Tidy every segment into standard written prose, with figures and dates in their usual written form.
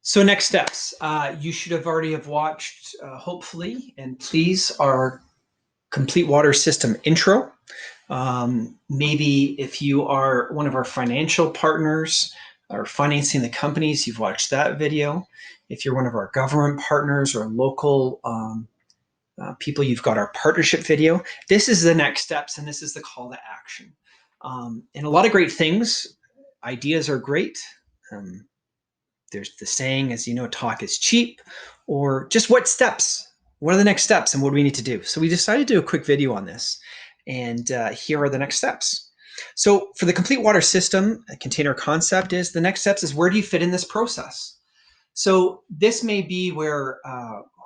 So next steps, you should have already have watched, hopefully, and please, our complete water system intro. Maybe if you are one of our financial partners or financing the companies, you've watched that video. If you're one of our government partners or local people, you've got our partnership video. This is the next steps, and this is the call to action. And a lot of great things. Ideas are great. There's the saying, as you know, talk is cheap, or just what steps? What are the next steps and what do we need to do? So we decided to do a quick video on this. And here are the next steps. So for the complete water system, a container concept is the next steps is where do you fit in this process? So this may be where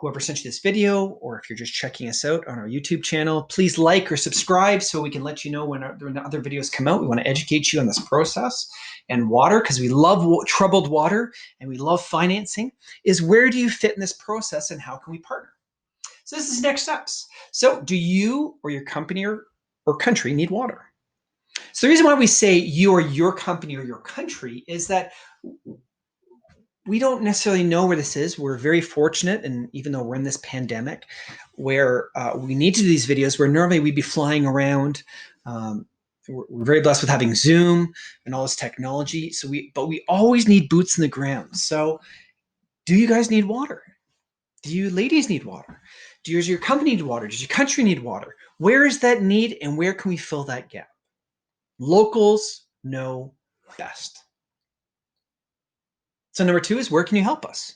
whoever sent you this video, or if you're just checking us out on our YouTube channel, please like or subscribe so we can let you know when other videos come out. We want to educate you on this process. And water, because we love troubled water and we love financing, is where do you fit in this process and how can we partner? So this is next steps. So do you or your company or country need water? So the reason why we say you or your company or your country is that we don't necessarily know where this is. We're very fortunate, and even though we're in this pandemic, where we need to do these videos, where normally we'd be flying around. We're very blessed with having Zoom and all this technology. But we always need boots in the ground. So, do you guys need water? Do you ladies need water? Does your company need water? Does your country need water? Where is that need, and where can we fill that gap? Locals know best. So number two is where can you help us?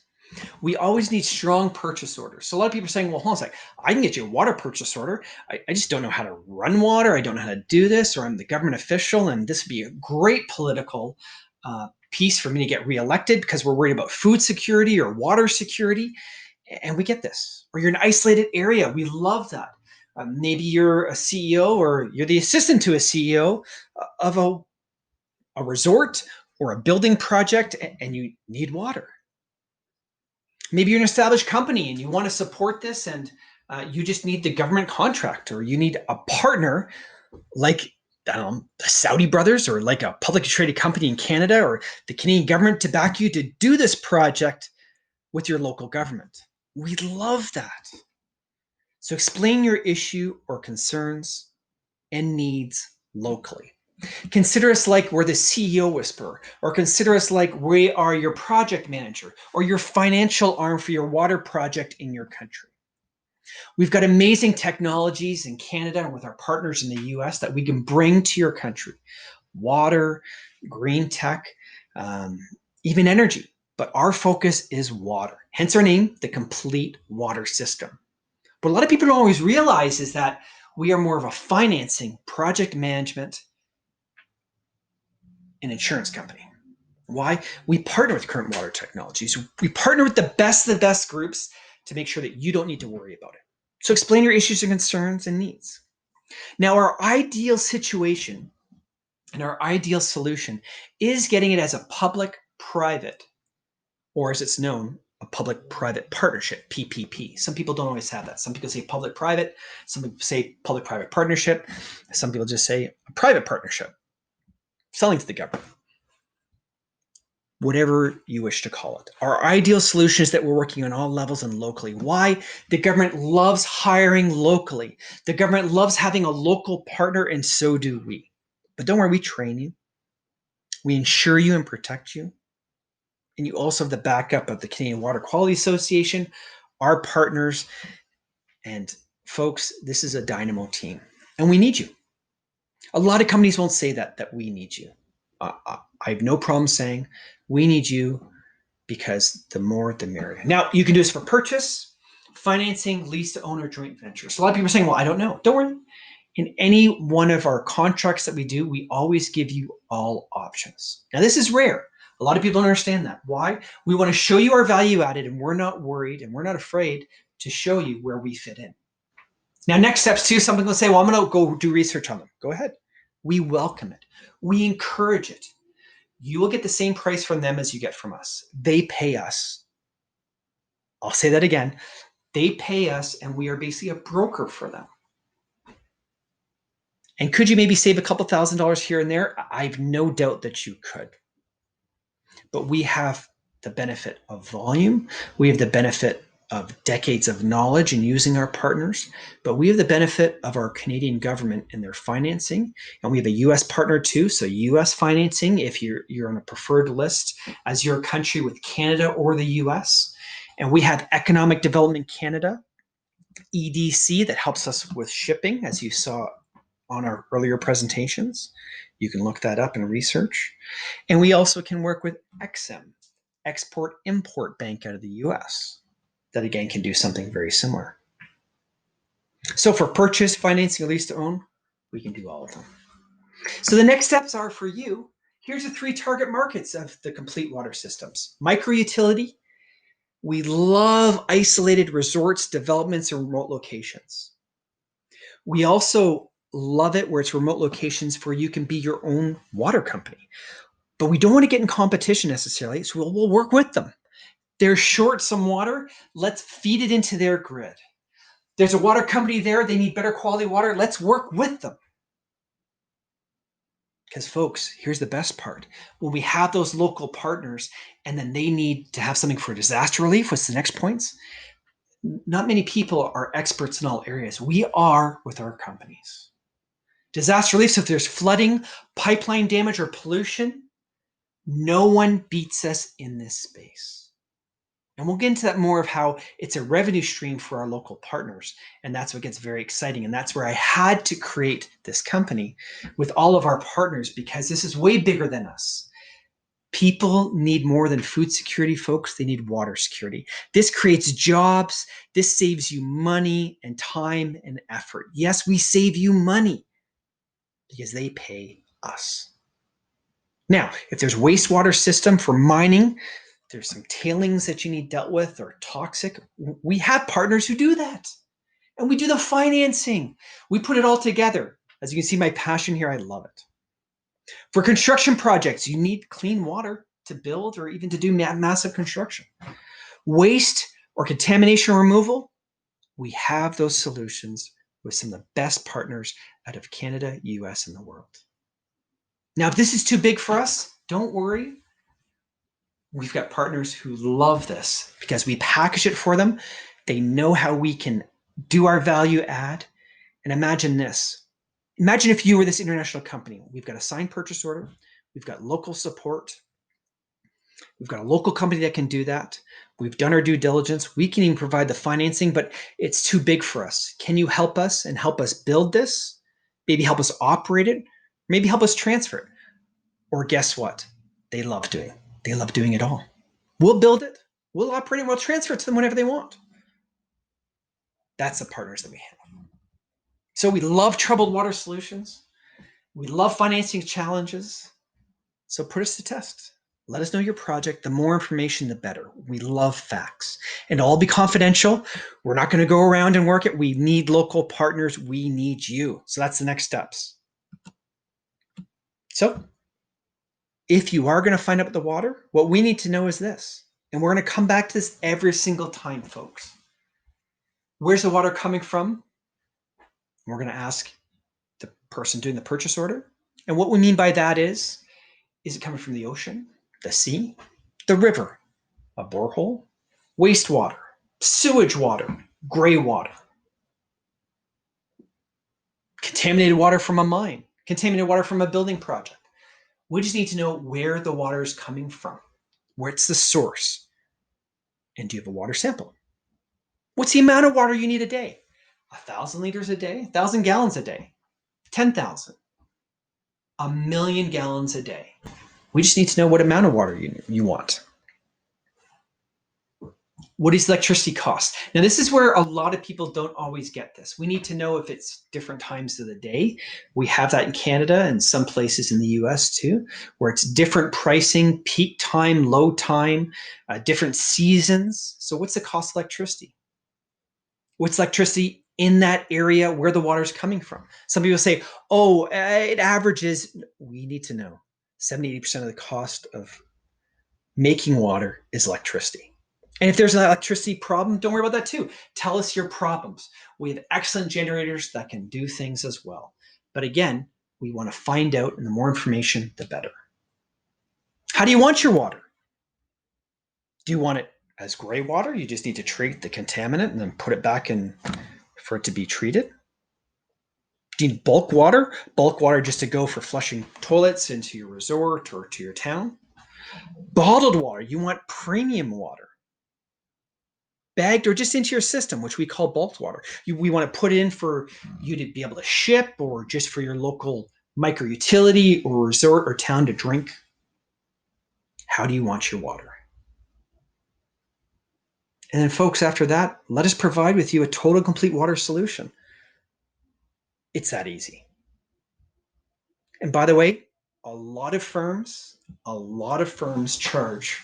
We always need strong purchase orders. So a lot of people are saying, well, hold on a sec, I can get you a water purchase order. I just don't know how to run water. I don't know how to do this, or I'm the government official, and this would be a great political piece for me to get reelected because we're worried about food security or water security. And we get this. Or you're in an isolated area. We love that. Maybe you're a CEO or you're the assistant to a CEO of a resort or a building project, and you need water. Maybe you're an established company and you want to support this, and you just need the government contractor. You need a partner like the Saudi brothers, or like a publicly traded company in Canada, or the Canadian government to back you to do this project with your local government. We love that. So explain your issue or concerns and needs locally. Consider us like we're the CEO whisperer, or consider us like we are your project manager or your financial arm for your water project in your country. We've got amazing technologies in Canada and with our partners in the US that we can bring to your country. Water, green tech, even energy. But our focus is water. Hence our name, the complete water system. What a lot of people don't always realize is that we are more of a financing, project management, an insurance company. Why? We partner with current water technologies. We partner with the best of the best groups to make sure that you don't need to worry about it. So explain your issues and concerns and needs. Now, our ideal situation and our ideal solution is getting it as a public-private, or as it's known, a public-private partnership, PPP. Some people don't always have that. Some people say public-private. Some people say public-private partnership. Some people just say a private partnership, selling to the government. Whatever you wish to call it. Our ideal solution is that we're working on all levels and locally. Why? The government loves hiring locally. The government loves having a local partner, and so do we. But don't worry, we train you. We insure you and protect you. And you also have the backup of the Canadian Water Quality Association, our partners. And folks, this is a dynamo team. And we need you. A lot of companies won't say that we need you. I have no problem saying we need you, because the more the merrier. Now, you can do this for purchase, financing, lease to own, or joint venture. So a lot of people are saying, well, I don't know. Don't worry. In any one of our contracts that we do, we always give you all options. Now, this is rare. A lot of people don't understand that. Why? We want to show you our value added, and we're not worried and we're not afraid to show you where we fit in. Now, next steps too, some people say, well, I'm going to go do research on them. Go ahead. We welcome it. We encourage it. You will get the same price from them as you get from us. They pay us. I'll say that again. They pay us, and we are basically a broker for them. And could you maybe save a couple $1,000s here and there? I've no doubt that you could. But we have the benefit of volume. We have the benefit of decades of knowledge in using our partners, but we have the benefit of our Canadian government and their financing. And we have a US partner too. So US financing, if you're on a preferred list as your country with Canada or the US. And we have Economic Development Canada, EDC, that helps us with shipping, as you saw on our earlier presentations. You can look that up and research. And we also can work with EXIM, Export-Import Bank out of the US, that again can do something very similar. So for purchase, financing, or lease to own, we can do all of them. So the next steps are for you. Here's the 3 target markets of the complete water systems. Micro-utility. We love isolated resorts, developments, or remote locations. We also love it where it's remote locations where you can be your own water company. But we don't want to get in competition necessarily, so we'll work with them. They're short some water, let's feed it into their grid. There's a water company there, they need better quality water, let's work with them. Because folks, here's the best part. When we have those local partners and then they need to have something for disaster relief, what's the next points? Not many people are experts in all areas. We are with our companies. Disaster relief, so if there's flooding, pipeline damage, or pollution, no one beats us in this space. And we'll get into that more of how it's a revenue stream for our local partners. And that's what gets very exciting. And that's where I had to create this company with all of our partners, because this is way bigger than us. People need more than food security, folks. They need water security. This creates jobs. This saves you money and time and effort. Yes, we save you money because they pay us. Now, if there's wastewater system for mining, there's some tailings that you need dealt with or toxic, we have partners who do that. And we do the financing. We put it all together. As you can see, my passion here, I love it. For construction projects, you need clean water to build or even to do massive construction. Waste or contamination removal, we have those solutions with some of the best partners out of Canada, US, and the world. Now, if this is too big for us, don't worry. We've got partners who love this because we package it for them. They know how we can do our value add. And imagine this. Imagine if you were this international company. We've got a signed purchase order. We've got local support. We've got a local company that can do that. We've done our due diligence. We can even provide the financing, but it's too big for us. Can you help us and help us build this? Maybe help us operate it? Maybe help us transfer it? Or guess what? They love doing it. They love doing it all. We'll build it. We'll operate it. We'll transfer it to them whenever they want. That's the partners that we have. So we love troubled water solutions. We love financing challenges. So put us to test. Let us know your project. The more information, the better. We love facts. And all be confidential. We're not going to go around and work it. We need local partners. We need you. So that's the next steps. So if you are going to find out the water, what we need to know is this. And we're going to come back to this every single time, folks. Where's the water coming from? We're going to ask the person doing the purchase order. And what we mean by that is it coming from the ocean, the sea, the river, a borehole, wastewater, sewage water, gray water, contaminated water from a mine, contaminated water from a building project? We just need to know where the water is coming from, where it's the source. And do you have a water sample? What's the amount of water you need a day? 1,000 liters a day, 1,000 gallons a day, 10,000, 1,000,000 gallons a day. We just need to know what amount of water you want. What does electricity cost? Now, this is where a lot of people don't always get this. We need to know if it's different times of the day. We have that in Canada and some places in the US too, where it's different pricing, peak time, low time, different seasons. So what's the cost of electricity? What's electricity in that area where the water is coming from? Some people say, oh, it averages. We need to know 70, 80% of the cost of making water is electricity. And if there's an electricity problem, don't worry about that too. Tell us your problems. We have excellent generators that can do things as well. But again, we want to find out, and the more information, the better. How do you want your water? Do you want it as gray water? You just need to treat the contaminant and then put it back in for it to be treated. Do you need bulk water? Bulk water just to go for flushing toilets into your resort or to your town. Bottled water, you want premium water. Bagged or just into your system, which we call bulk water. We want to put in for you to be able to ship or just for your local micro utility or resort or town to drink. How do you want your water? And then, folks, after that, let us provide with you a total complete water solution. It's that easy. And by the way, a lot of firms charge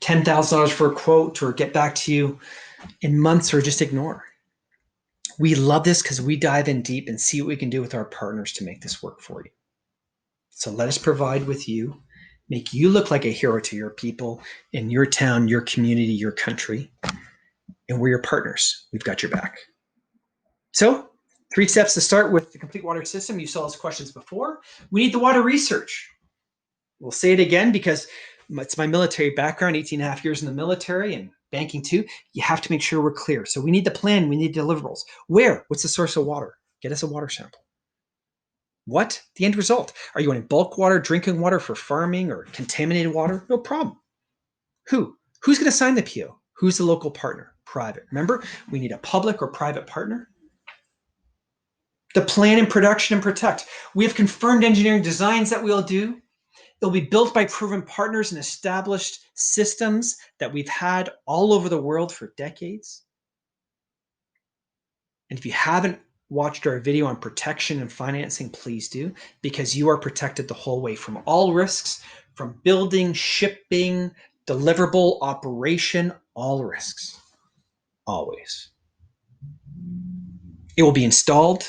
$10,000 for a quote or get back to you in months or just ignore. We love this because we dive in deep and see what we can do with our partners to make this work for you. So let us provide with you, make you look like a hero to your people in your town, your community, your country. And we're your partners. We've got your back. So 3 steps to start with the complete water system. You saw those questions before. We need the water research. We'll say it again because it's my military background, 18 and a half years in the military and banking too. You have to make sure we're clear. So we need the plan. We need deliverables. Where? What's the source of water? Get us a water sample. What? The end result. Are you wanting bulk water, drinking water for farming or contaminated water? No problem. Who? Who's going to sign the PO? Who's the local partner? Private. Remember, we need a public or private partner. The plan and production and protect. We have confirmed engineering designs that we'll do. They'll be built by proven partners and established systems that we've had all over the world for decades. And if you haven't watched our video on protection and financing, please do, because you are protected the whole way from all risks, from building, shipping, deliverable, operation, all risks, always. It will be installed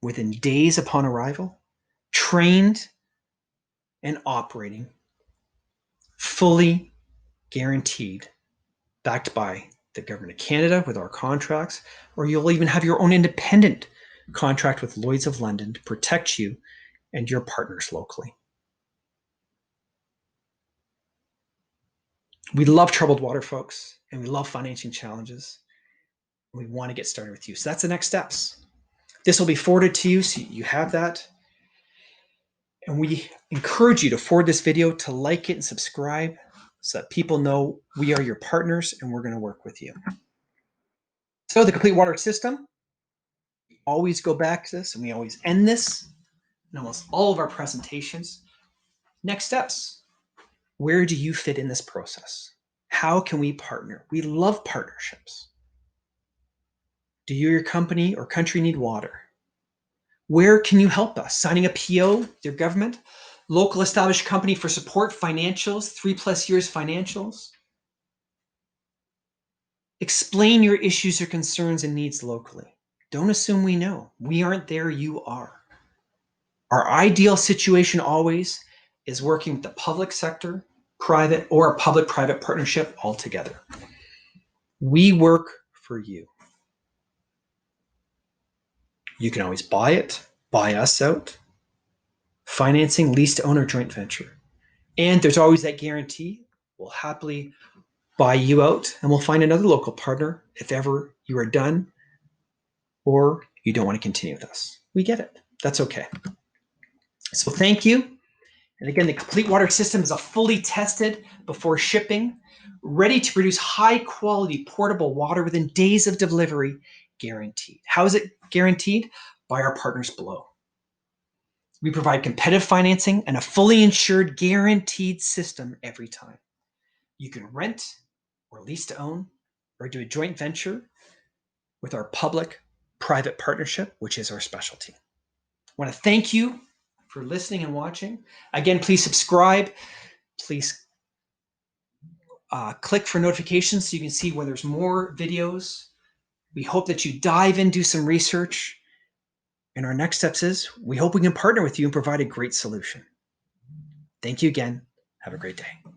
within days upon arrival, trained and operating, fully guaranteed, backed by the government of Canada with our contracts, or you'll even have your own independent contract with Lloyd's of London to protect you and your partners locally. We love troubled water, folks, and we love financing challenges. We want to get started with you. So that's the next steps. This will be forwarded to you so you have that. And we encourage you to forward this video, to like it and subscribe so that people know we are your partners and we're going to work with you. So the complete water system, we always go back to this and we always end this in almost all of our presentations. Next steps. Where do you fit in this process? How can we partner? We love partnerships. Do you or your company or country need water? Where can you help us? Signing a PO with your government? Local established company for support, financials, 3+ years financials? Explain your issues or concerns and needs locally. Don't assume we know. We aren't there, you are. Our ideal situation always is working with the public sector, private, or a public-private partnership altogether. We work for you. You can always buy it, buy us out, financing, lease to own, or joint venture. And there's always that guarantee. We'll happily buy you out and we'll find another local partner if ever you are done or you don't want to continue with us. We get it. That's okay. So thank you. And again, the complete water system is a fully tested before shipping, ready to produce high quality portable water within days of delivery, guaranteed. How is it guaranteed? By our partners below. We provide competitive financing and a fully insured guaranteed system every time. You can rent or lease to own or do a joint venture with our public-private partnership, which is our specialty. I want to thank you for listening and watching. Again, please subscribe. Please click for notifications so you can see when there's more videos. We hope that you dive in, do some research. And our next steps is we hope we can partner with you and provide a great solution. Thank you again. Have a great day.